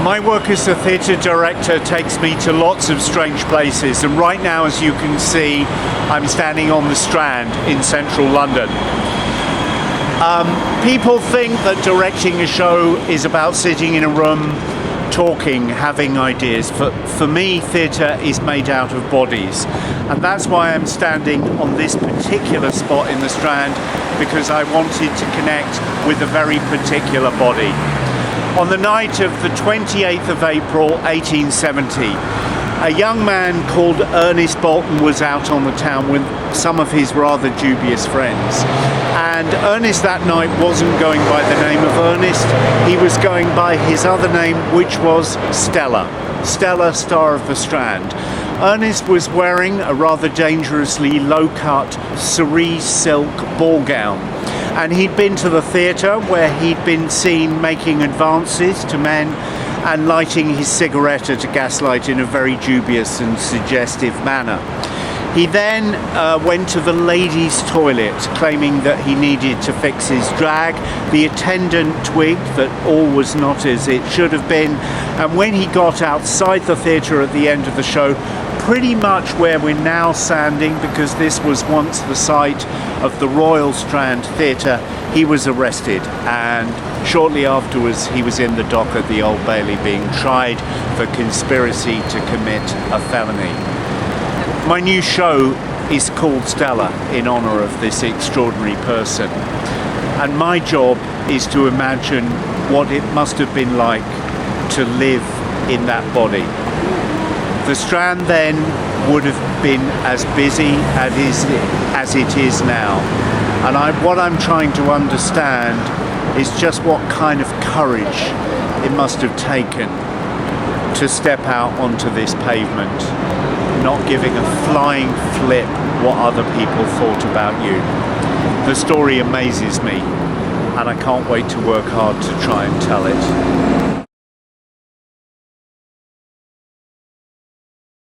My work as a theatre director takes me to lots of strange places, and right now, as you can see, I'm standing on the Strand in central London. People think that directing a show is about sitting in a room, talking, having ideas. For me, theatre is made out of bodies, and that's why I'm standing on this particular spot in the Strand, because I wanted to connect with a very particular body. On the night of the 28th of April 1870, a young man called Ernest Boulton was out on the town with some of his rather dubious friends. And Ernest that night wasn't going by the name of Ernest, he was going by his other name, which was Stella. Stella, Star of the Strand. Ernest was wearing a rather dangerously low-cut cerise silk ball gown. And he'd been to the theatre where he'd been seen making advances to men and lighting his cigarette at a gaslight in a very dubious and suggestive manner. He then went to the ladies' toilet, claiming that he needed to fix his drag. The attendant twigged that all was not as it should have been, and when he got outside the theatre at the end of the show, pretty much where we're now standing, because this was once the site of the Royal Strand Theatre, he was arrested, and shortly afterwards he was in the dock at the Old Bailey being tried for conspiracy to commit a felony. My new show is called Stella in honour of this extraordinary person, and my job is to imagine what it must have been like to live in that body. The Strand then would have been as busy as it is now, and what I'm trying to understand is just what kind of courage it must have taken to step out onto this pavement, not giving a flying flip what other people thought about you. The story amazes me, and I can't wait to work hard to try and tell it.